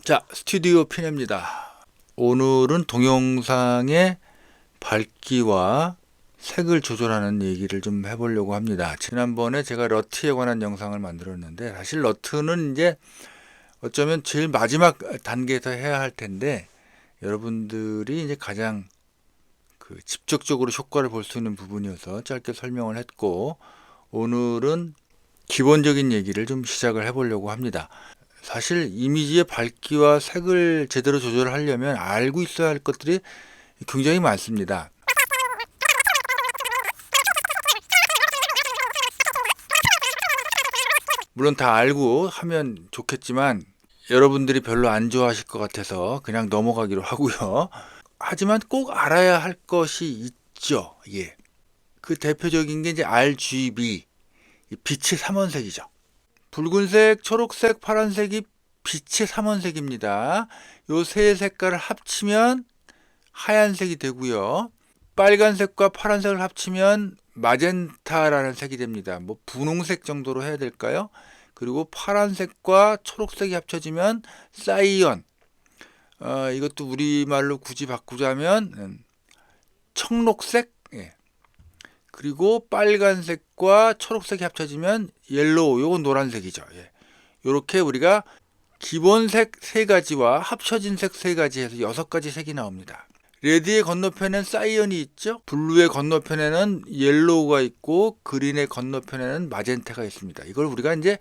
자, 스튜디오 피네입니다. 오늘은 동영상의 밝기와 색을 조절하는 얘기를 좀 해보려고 합니다. 지난번에 제가 러트에 관한 영상을 만들었는데, 사실 러트는 이제 어쩌면 제일 마지막 단계에서 해야 할 텐데, 여러분들이 이제 가장 직접적으로 효과를 볼 수 있는 부분이어서 짧게 설명을 했고, 오늘은 기본적인 얘기를 좀 시작을 해보려고 합니다. 사실 이미지의 밝기와 색을 제대로 조절하려면 알고 있어야 할 것들이 굉장히 많습니다. 물론 다 알고 하면 좋겠지만 여러분들이 별로 안 좋아하실 것 같아서 그냥 넘어가기로 하고요. 하지만 꼭 알아야 할 것이 있죠. 예. 그 대표적인 게 이제 RGB, 빛의 삼원색이죠. 붉은색, 초록색, 파란색이 빛의 삼원색입니다. 요 세 색깔을 합치면 하얀색이 되고요. 빨간색과 파란색을 합치면 마젠타라는 색이 됩니다. 뭐 분홍색 정도로 해야 될까요? 그리고 파란색과 초록색이 합쳐지면 사이언. 이것도 우리말로 굳이 바꾸자면 청록색. 예. 그리고 빨간색과 초록색이 합쳐지면 옐로우. 요건 노란색이죠. 예. 요렇게 우리가 기본색 세 가지와 합쳐진 색 세 가지에서 6가지 색이 나옵니다. 레드의 건너편엔 사이언이 있죠. 블루의 건너편에는 옐로우가 있고 그린의 건너편에는 마젠타가 있습니다. 이걸 우리가 이제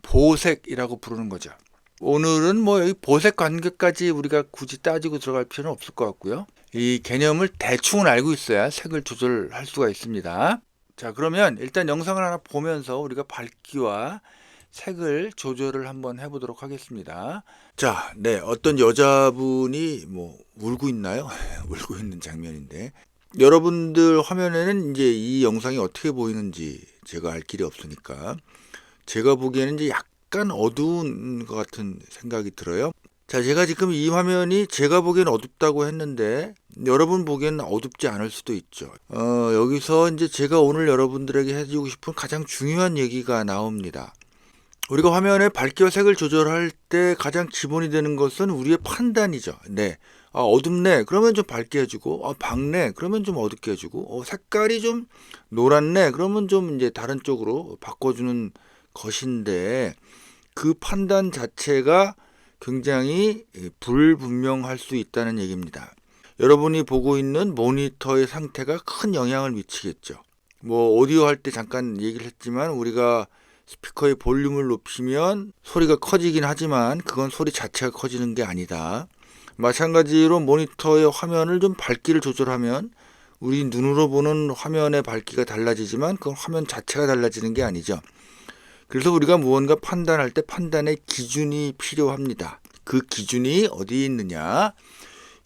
보색이라고 부르는 거죠. 오늘은 뭐 여기 보색 관계까지 우리가 굳이 따지고 들어갈 필요는 없을 것 같고요. 이 개념을 대충은 알고 있어야 색을 조절할 수가 있습니다. 자, 그러면 일단 영상을 하나 보면서 우리가 밝기와 색을 조절을 한번 해보도록 하겠습니다. 자, 네, 어떤 여자분이 뭐 울고 있나요? 울고 있는 장면인데, 여러분들 화면에는 이제 이 영상이 어떻게 보이는지 제가 알 길이 없으니까 제가 보기에는 이제 약간 어두운 것 같은 생각이 들어요. 자, 제가 지금 이 화면이 제가 보기엔 어둡다고 했는데 여러분 보기엔 어둡지 않을 수도 있죠. 여기서 이제 제가 오늘 여러분들에게 해주고 싶은 가장 중요한 얘기가 나옵니다. 우리가 화면의 밝기와 색을 조절할 때 가장 기본이 되는 것은 우리의 판단이죠. 네. 어둡네. 그러면 좀 밝게 해주고, 밝네. 그러면 좀 어둡게 해주고, 색깔이 좀 노랗네. 그러면 좀 이제 다른 쪽으로 바꿔주는 것인데, 그 판단 자체가 굉장히 불분명할 수 있다는 얘기입니다. 여러분이 보고 있는 모니터의 상태가 큰 영향을 미치겠죠. 뭐, 오디오 할 때 잠깐 얘기를 했지만, 우리가 스피커의 볼륨을 높이면 소리가 커지긴 하지만 그건 소리 자체가 커지는 게 아니다. 마찬가지로 모니터의 화면을 좀 밝기를 조절하면 우리 눈으로 보는 화면의 밝기가 달라지지만 그건 화면 자체가 달라지는 게 아니죠. 그래서 우리가 무언가 판단할 때 판단의 기준이 필요합니다. 그 기준이 어디에 있느냐?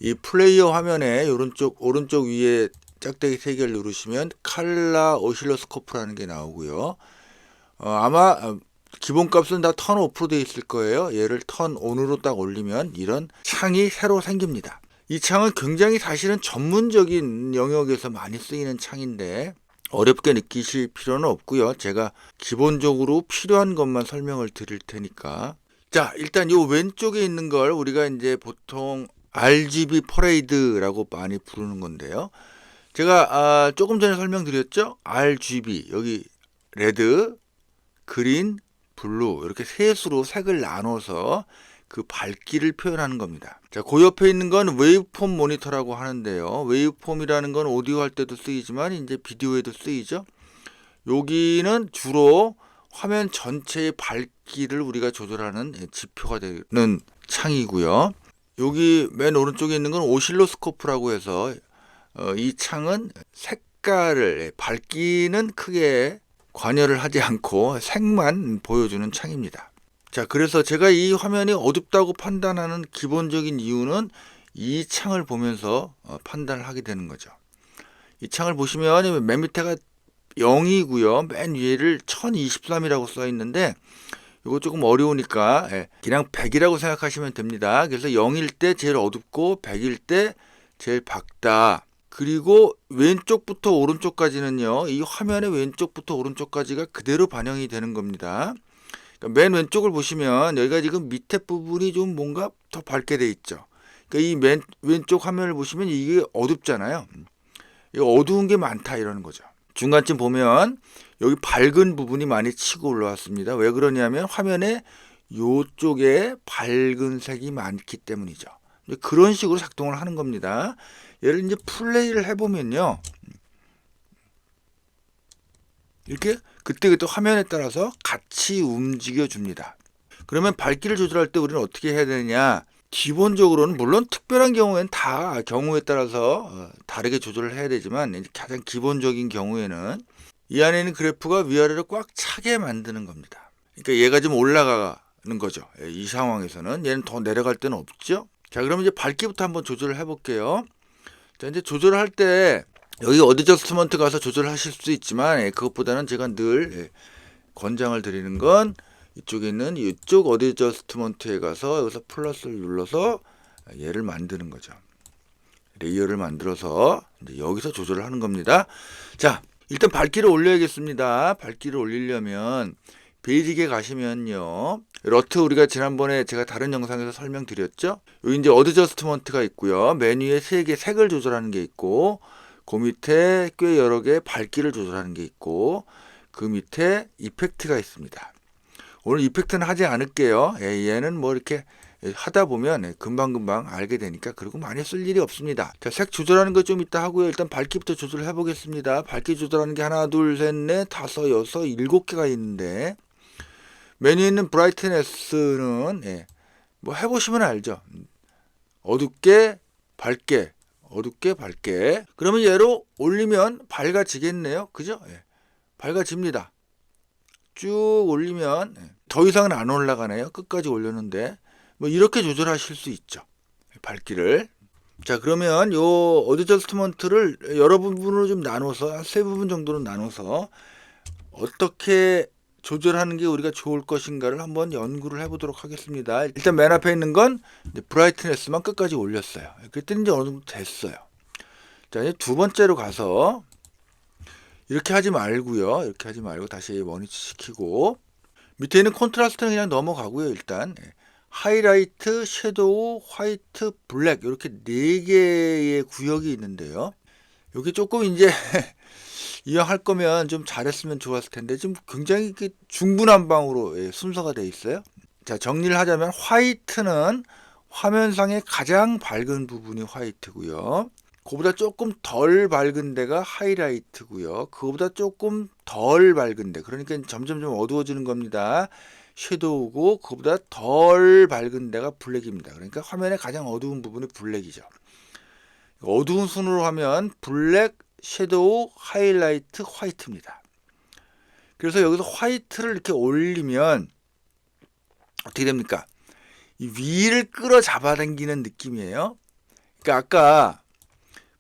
이 플레이어 화면에 오른쪽 위에 짝대기 3개를 누르시면 칼라 오실로스코프라는 게 나오고요. 아마 기본값은 다 턴 오프로 되어 있을 거예요. 얘를 턴 온으로 딱 올리면 이런 창이 새로 생깁니다. 이 창은 굉장히 사실은 전문적인 영역에서 많이 쓰이는 창인데 어렵게 느끼실 필요는 없고요. 제가 기본적으로 필요한 것만 설명을 드릴 테니까. 자, 일단 이 왼쪽에 있는 걸 우리가 이제 보통 RGB 퍼레이드라고 많이 부르는 건데요. 제가 조금 전에 설명드렸죠. RGB 여기 레드, 그린, 블루 이렇게 셋으로 색을 나눠서 그 밝기를 표현하는 겁니다. 자, 그 옆에 있는 건 웨이브폼 모니터라고 하는데요. 웨이브폼이라는 건 오디오 할 때도 쓰이지만 이제 비디오에도 쓰이죠. 여기는 주로 화면 전체의 밝기를 우리가 조절하는 지표가 되는 창이고요. 여기 맨 오른쪽에 있는 건 오실로스코프라고 해서 이 창은 색깔을 밝기는 크게 관여를 하지 않고 색만 보여주는 창입니다. 자, 그래서 제가 이 화면이 어둡다고 판단하는 기본적인 이유는 이 창을 보면서 판단을 하게 되는 거죠. 이 창을 보시면 맨 밑에가 0이고요. 맨 위에를 1023이라고 써 있는데 이거 조금 어려우니까 그냥 100이라고 생각하시면 됩니다. 그래서 0일 때 제일 어둡고 100일 때 제일 밝다. 그리고 왼쪽부터 오른쪽까지는요. 이 화면의 왼쪽부터 오른쪽까지가 그대로 반영이 되는 겁니다. 그러니까 맨 왼쪽을 보시면 여기가 지금 밑에 부분이 좀 뭔가 더 밝게 돼 있죠. 그러니까 이 맨 왼쪽 화면을 보시면 이게 어둡잖아요. 이 어두운 게 많다 이러는 거죠. 중간쯤 보면 여기 밝은 부분이 많이 치고 올라왔습니다. 왜 그러냐면 화면에 요쪽에 밝은 색이 많기 때문이죠. 그런 식으로 작동을 하는 겁니다. 얘를 이제 플레이를 해보면요. 이렇게 그때그때 화면에 따라서 같이 움직여 줍니다. 그러면 밝기를 조절할 때 우리는 어떻게 해야 되느냐? 기본적으로는 물론 특별한 경우에는 다 경우에 따라서 다르게 조절을 해야 되지만 가장 기본적인 경우에는 이 안에 있는 그래프가 위아래로 꽉 차게 만드는 겁니다. 그러니까 얘가 좀 올라가는 거죠. 이 상황에서는 얘는 더 내려갈 데는 없죠. 자, 그러면 이제 밝기부터 한번 조절을 해볼게요. 자, 이제 조절을 할 때 여기 어드저스트먼트 가서 조절하실 수 있지만 그것보다는 제가 늘 권장을 드리는 건 이쪽에 있는 이쪽 어드저스트먼트에 가서 여기서 플러스를 눌러서 얘를 만드는 거죠. 레이어를 만들어서 이제 여기서 조절을 하는 겁니다. 자, 일단 밝기를 올려야겠습니다. 밝기를 올리려면 베이직에 가시면요. 러트 우리가 지난번에 제가 다른 영상에서 설명드렸죠. 여기 이제 어드저스트먼트가 있고요. 메뉴에 3개 색을 조절하는 게 있고 그 밑에 꽤 여러 개의 밝기를 조절하는 게 있고 그 밑에 이펙트가 있습니다. 오늘 이펙트는 하지 않을게요. 얘는 뭐 이렇게 하다 보면 금방금방 알게 되니까 그리고 많이 쓸 일이 없습니다. 자, 색 조절하는 거 좀 이따 하고요. 일단 밝기부터 조절해 보겠습니다. 밝기 조절하는 게 하나, 둘, 셋, 넷, 다섯, 여섯, 7개가 있는데 메뉴에 있는 브라이트네스는 뭐 해보시면 알죠. 어둡게, 밝게, 어둡게, 밝게. 그러면 얘로 올리면 밝아지겠네요. 그죠? 밝아집니다. 쭉 올리면 더 이상은 안 올라가네요. 끝까지 올렸는데 뭐 이렇게 조절하실 수 있죠. 밝기를. 자, 그러면 요 어드저스트먼트를 여러 부분으로 좀 나눠서 3부분 정도로 나눠서 어떻게 조절하는 게 우리가 좋을 것인가를 한번 연구를 해보도록 하겠습니다. 일단 맨 앞에 있는 건 브라이트네스만 끝까지 올렸어요. 그랬더니 이제 어느 정도 됐어요. 자, 이제 두 번째로 가서 이렇게 하지 말고요. 이렇게 하지 말고 다시 원위치 시키고 밑에 있는 콘트라스트는 그냥 넘어가고요. 일단 하이라이트, 섀도우, 화이트, 블랙 이렇게 4개의 구역이 있는데요. 여기 조금 이제 이왕할 거면 좀 잘했으면 좋았을 텐데 지금 굉장히 중구난방으로 순서가 되어 있어요. 자, 정리를 하자면 화이트는 화면상의 가장 밝은 부분이 화이트고요. 그보다 조금 덜 밝은 데가 하이라이트고요. 그거보다 조금 덜 밝은 데, 그러니까 점점 어두워지는 겁니다. 섀도우고 그거보다 덜 밝은 데가 블랙입니다. 그러니까 화면의 가장 어두운 부분이 블랙이죠. 어두운 순으로 하면 블랙, 섀도우, 하이라이트, 화이트입니다. 그래서 여기서 화이트를 이렇게 올리면 어떻게 됩니까? 이 위를 끌어 잡아당기는 느낌이에요. 그러니까 아까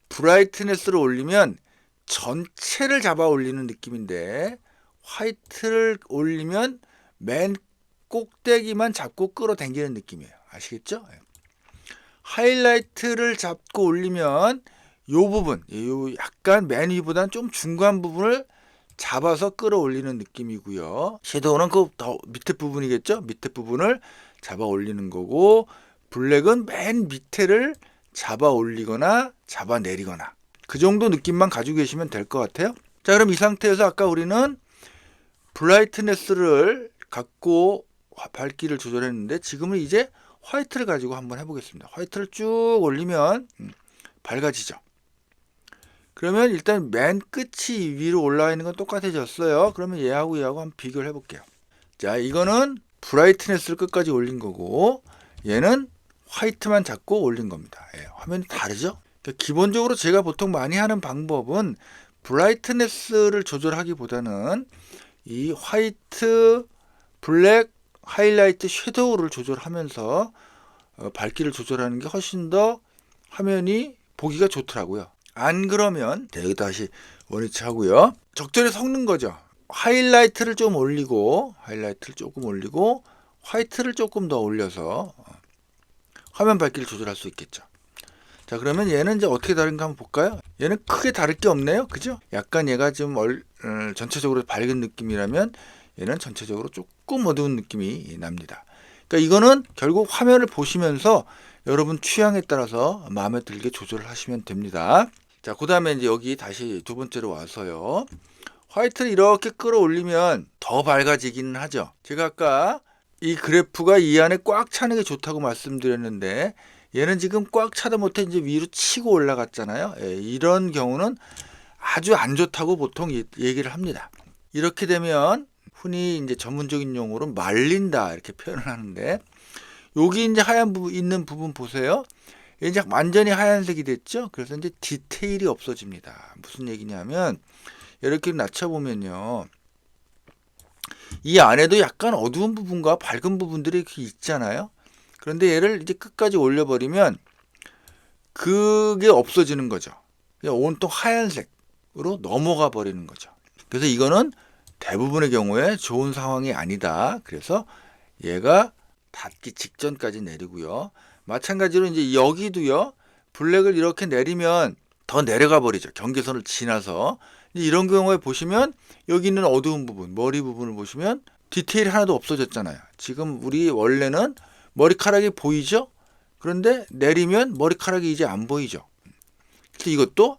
브라이트네스를 올리면 전체를 잡아 올리는 느낌인데 화이트를 올리면 맨 꼭대기만 잡고 끌어당기는 느낌이에요. 아시겠죠? 하이라이트를 잡고 올리면 요 부분, 요 약간 맨 위보다는 좀 중간 부분을 잡아서 끌어올리는 느낌이고요. 섀도우는 그 더 밑에 부분이겠죠? 밑에 부분을 잡아 올리는 거고 블랙은 맨 밑에를 잡아 올리거나 잡아 내리거나 그 정도 느낌만 가지고 계시면 될 것 같아요. 자, 그럼 이 상태에서 아까 우리는 브라이트네스를 갖고 밝기를 조절했는데 지금은 이제 화이트를 가지고 한번 해보겠습니다. 화이트를 쭉 올리면 밝아지죠. 그러면 일단 맨 끝이 위로 올라와 있는 건 똑같아졌어요. 그러면 얘하고 한번 비교를 해볼게요. 자, 이거는 브라이트네스를 끝까지 올린 거고 얘는 화이트만 잡고 올린 겁니다. 화면이 다르죠? 그러니까 기본적으로 제가 보통 많이 하는 방법은 브라이트네스를 조절하기보다는 이 화이트, 블랙, 하이라이트, 섀도우를 조절하면서 밝기를 조절하는 게 훨씬 더 화면이 보기가 좋더라고요. 안 그러면 여기 다시 원위치 하고요. 적절히 섞는 거죠. 하이라이트를 좀 올리고 하이라이트를 조금 올리고 화이트를 조금 더 올려서 화면 밝기를 조절할 수 있겠죠. 자, 그러면 얘는 이제 어떻게 다른가 한번 볼까요? 얘는 크게 다를 게 없네요. 그죠? 약간 얘가 좀 전체적으로 밝은 느낌이라면 얘는 전체적으로 조금 어두운 느낌이 납니다. 그러니까 이거는 결국 화면을 보시면서 여러분 취향에 따라서 마음에 들게 조절을 하시면 됩니다. 자, 그 다음에 이제 여기 다시 두 번째로 와서요. 화이트를 이렇게 끌어올리면 더 밝아지기는 하죠. 제가 아까 이 그래프가 이 안에 꽉 차는 게 좋다고 말씀드렸는데 얘는 지금 꽉 차다 못해 이제 위로 치고 올라갔잖아요. 예, 이런 경우는 아주 안 좋다고 보통 얘기를 합니다. 이렇게 되면 흔히 이제 전문적인 용어로 말린다 이렇게 표현을 하는데 여기 이제 하얀 부분 있는 부분 보세요. 이제 완전히 하얀색이 됐죠. 그래서 이제 디테일이 없어집니다. 무슨 얘기냐면 이렇게 낮춰보면요. 이 안에도 약간 어두운 부분과 밝은 부분들이 이렇게 있잖아요. 그런데 얘를 이제 끝까지 올려버리면 그게 없어지는 거죠. 그냥 온통 하얀색으로 넘어가 버리는 거죠. 그래서 이거는 대부분의 경우에 좋은 상황이 아니다. 그래서 얘가 닿기 직전까지 내리고요. 마찬가지로 이제 여기도요. 블랙을 이렇게 내리면 더 내려가 버리죠. 경계선을 지나서. 이런 경우에 보시면 여기 있는 어두운 부분, 머리 부분을 보시면 디테일이 하나도 없어졌잖아요. 지금 우리 원래는 머리카락이 보이죠? 그런데 내리면 머리카락이 이제 안 보이죠. 그래서 이것도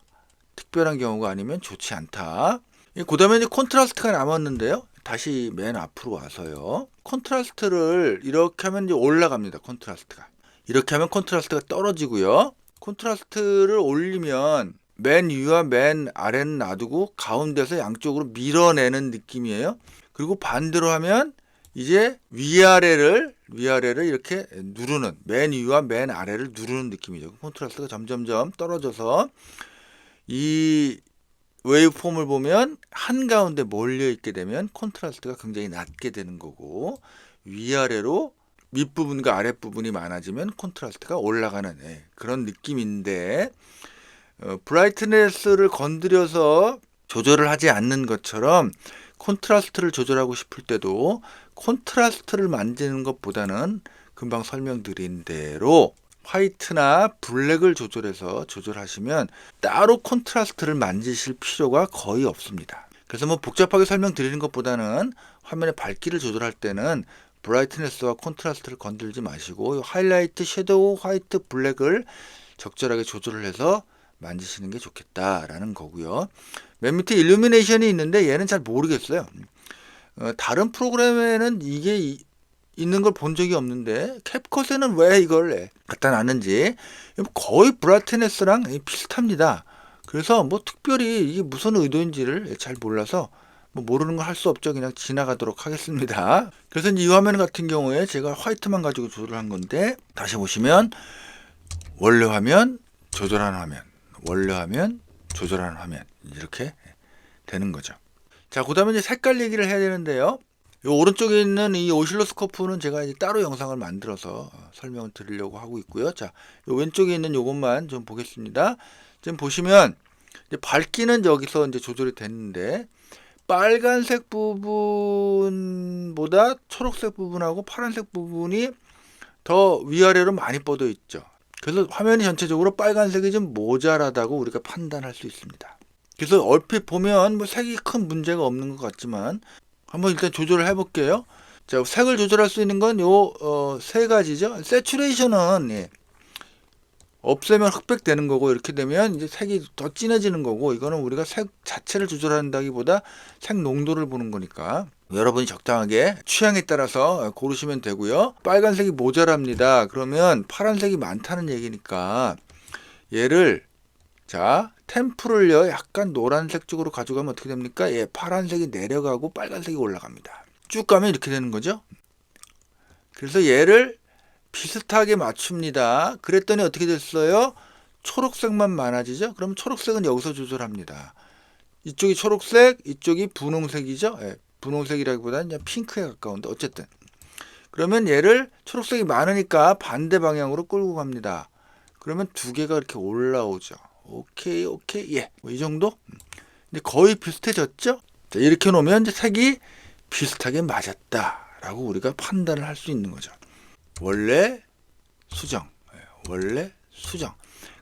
특별한 경우가 아니면 좋지 않다. 그 다음에 이제 콘트라스트가 남았는데요. 다시 맨 앞으로 와서요. 콘트라스트를 이렇게 하면 이제 올라갑니다. 콘트라스트가. 이렇게 하면 콘트라스트가 떨어지고요. 콘트라스트를 올리면 맨 위와 맨 아래는 놔두고 가운데서 양쪽으로 밀어내는 느낌이에요. 그리고 반대로 하면 이제 위아래를 이렇게 누르는, 맨 위와 맨 아래를 누르는 느낌이죠. 콘트라스트가 점점점 떨어져서 이 웨이브폼을 보면 한가운데 몰려 있게 되면 콘트라스트가 굉장히 낮게 되는 거고, 위아래로 밑부분과 아랫부분이 많아지면 콘트라스트가 올라가는 그런 느낌인데, 브라이트네스를 건드려서 조절을 하지 않는 것처럼 콘트라스트를 조절하고 싶을 때도 콘트라스트를 만지는 것보다는 금방 설명드린 대로 화이트나 블랙을 조절하시면 따로 콘트라스트를 만지실 필요가 거의 없습니다. 그래서 뭐 복잡하게 설명드리는 것보다는 화면의 밝기를 조절할 때는 브라이트네스와 콘트라스트를 건들지 마시고 하이라이트, 섀도우, 화이트, 블랙을 적절하게 조절을 해서 만지시는 게 좋겠다라는 거고요. 맨 밑에 일루미네이션이 있는데 얘는 잘 모르겠어요. 다른 프로그램에는 이게 있는 걸 본 적이 없는데 캡컷에는 왜 이걸 갖다 놨는지 거의 브라이트네스랑 비슷합니다. 그래서 뭐 특별히 이게 무슨 의도인지를 잘 몰라서 뭐 모르는 걸 할 수 없죠. 그냥 지나가도록 하겠습니다. 그래서 이 화면 같은 경우에 제가 화이트만 가지고 조절한 건데 다시 보시면 원래 화면, 조절하는 화면, 원래 화면, 조절하는 화면 이렇게 되는 거죠. 자, 그 다음에 이제 색깔 얘기를 해야 되는데요. 이 오른쪽에 있는 이 오실로스코프는 제가 이제 따로 영상을 만들어서 설명을 드리려고 하고 있고요. 자, 이 왼쪽에 있는 이것만 좀 보겠습니다. 지금 보시면 이제 밝기는 여기서 이제 조절이 됐는데 빨간색 부분보다 초록색 부분하고 파란색 부분이 더 위아래로 많이 뻗어 있죠. 그래서 화면이 전체적으로 빨간색이 좀 모자라다고 우리가 판단할 수 있습니다. 그래서 얼핏 보면 뭐 색이 큰 문제가 없는 것 같지만 한번 일단 조절을 해볼게요. 자, 색을 조절할 수 있는 건 요 세 가지죠. 세츄레이션은 없애면 흑백 되는 거고 이렇게 되면 이제 색이 더 진해지는 거고 이거는 우리가 색 자체를 조절한다기보다 색 농도를 보는 거니까 여러분이 적당하게 취향에 따라서 고르시면 되고요. 빨간색이 모자랍니다. 그러면 파란색이 많다는 얘기니까 얘를 자 템프를요 약간 노란색 쪽으로 가져가면 어떻게 됩니까? 파란색이 내려가고 빨간색이 올라갑니다. 쭉 가면 이렇게 되는 거죠. 그래서 얘를 비슷하게 맞춥니다. 그랬더니 어떻게 됐어요? 초록색만 많아지죠? 그럼 초록색은 여기서 조절합니다. 이쪽이 초록색, 이쪽이 분홍색이죠? 분홍색이라기보다는 그냥 핑크에 가까운데 어쨌든 그러면 얘를 초록색이 많으니까 반대 방향으로 끌고 갑니다. 그러면 두 개가 이렇게 올라오죠. 오케이, 뭐 이 정도? 이제 거의 비슷해졌죠? 자, 이렇게 놓으면 이제 색이 비슷하게 맞았다라고 우리가 판단을 할 수 있는 거죠. 원래 수정.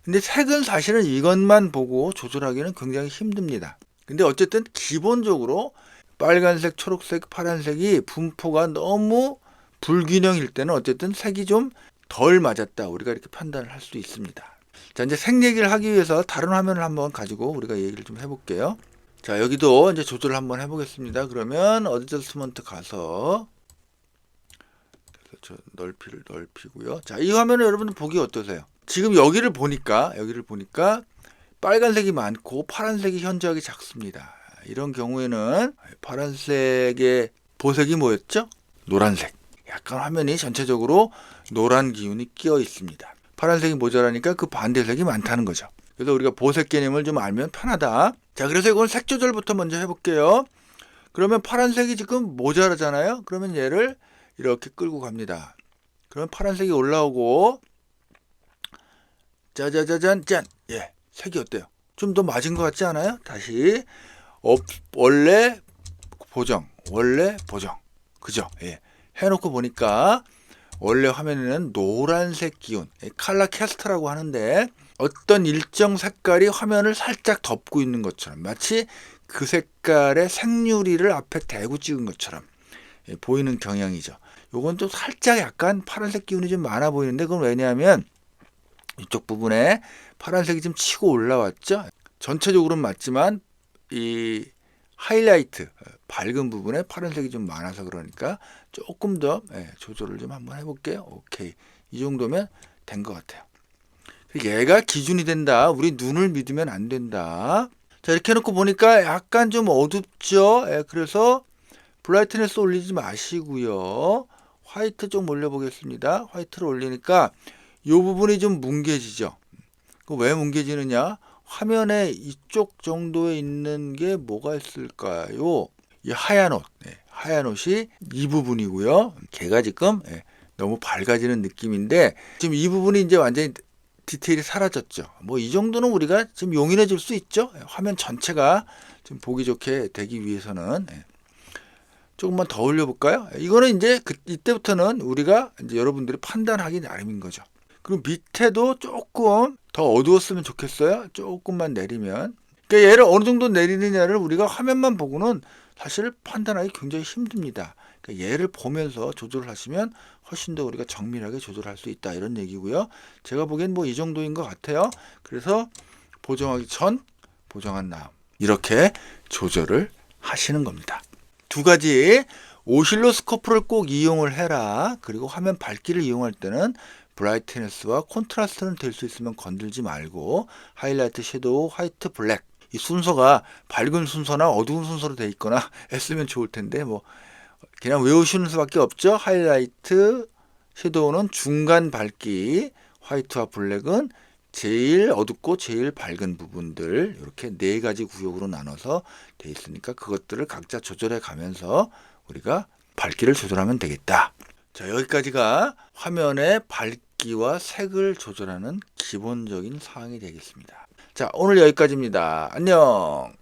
근데 색은 사실은 이것만 보고 조절하기는 굉장히 힘듭니다. 근데 어쨌든 기본적으로 빨간색, 초록색, 파란색이 분포가 너무 불균형일 때는 어쨌든 색이 좀 덜 맞았다. 우리가 이렇게 판단을 할 수 있습니다. 자, 이제 색 얘기를 하기 위해서 다른 화면을 한번 가지고 우리가 얘기를 좀 해볼게요. 자, 여기도 이제 조절을 한번 해보겠습니다. 그러면 어드저스먼트 가서 저 넓이를 넓히고요. 자, 이 화면을 여러분들 보기 어떠세요? 지금 여기를 보니까 빨간색이 많고 파란색이 현저하게 작습니다. 이런 경우에는 파란색의 보색이 뭐였죠? 노란색. 약간 화면이 전체적으로 노란 기운이 끼어 있습니다. 파란색이 모자라니까 그 반대색이 많다는 거죠. 그래서 우리가 보색 개념을 좀 알면 편하다. 자, 그래서 이건 색 조절부터 먼저 해볼게요. 그러면 파란색이 지금 모자라잖아요. 그러면 얘를 이렇게 끌고 갑니다. 그러면 파란색이 올라오고 짜자자잔 짠. 예, 색이 어때요? 좀 더 맞은 것 같지 않아요? 다시 원래 보정, 원래 보정. 그죠? 예. 해놓고 보니까 원래 화면에는 노란색 기운, 컬러 캐스트라고 하는데 어떤 일정 색깔이 화면을 살짝 덮고 있는 것처럼 마치 그 색깔의 생유리를 앞에 대고 찍은 것처럼 보이는 경향이죠. 요건 또 살짝 약간 파란색 기운이 좀 많아 보이는데 그건 왜냐하면 이쪽 부분에 파란색이 좀 치고 올라왔죠. 전체적으로는 맞지만 이 하이라이트 밝은 부분에 파란색이 좀 많아서 그러니까 조금 더 조절을 좀 한번 해볼게요. 오케이, 이 정도면 된 것 같아요. 얘가 기준이 된다. 우리 눈을 믿으면 안 된다. 자, 이렇게 해놓고 보니까 약간 좀 어둡죠. 그래서 브라이트니스 올리지 마시고요. 화이트 좀 올려보겠습니다. 화이트를 올리니까 이 부분이 좀 뭉개지죠. 왜 뭉개지느냐? 화면에 이쪽 정도에 있는 게 뭐가 있을까요? 이 하얀 옷, 하얀 옷이 이 부분이고요. 걔가 지금 너무 밝아지는 느낌인데 지금 이 부분이 이제 완전히 디테일이 사라졌죠. 뭐 이 정도는 우리가 지금 용인해 줄 수 있죠. 화면 전체가 좀 보기 좋게 되기 위해서는 조금만 더 올려볼까요? 이거는 이제 이때부터는 우리가 이제 여러분들이 판단하기 나름인 거죠. 그리고 밑에도 조금 더 어두웠으면 좋겠어요. 조금만 내리면. 그러니까 얘를 어느 정도 내리느냐를 우리가 화면만 보고는 사실 판단하기 굉장히 힘듭니다. 그러니까 얘를 보면서 조절을 하시면 훨씬 더 우리가 정밀하게 조절할 수 있다 이런 얘기고요. 제가 보기엔 뭐 이 정도인 것 같아요. 그래서 보정하기 전, 보정한 다음 이렇게 조절을 하시는 겁니다. 두 가지 오실로스코프를 꼭 이용을 해라. 그리고 화면 밝기를 이용할 때는 브라이트니스와 콘트라스트는 될 수 있으면 건들지 말고 하이라이트, 섀도우, 화이트, 블랙 이 순서가 밝은 순서나 어두운 순서로 돼 있거나 했으면 좋을 텐데 뭐 그냥 외우시는 수밖에 없죠. 하이라이트, 섀도우는 중간 밝기, 화이트와 블랙은 제일 어둡고 제일 밝은 부분들 이렇게 네 가지 구역으로 나눠서 돼 있으니까 그것들을 각자 조절해 가면서 우리가 밝기를 조절하면 되겠다. 자, 여기까지가 화면의 밝기와 색을 조절하는 기본적인 사항이 되겠습니다. 자, 오늘 여기까지입니다. 안녕.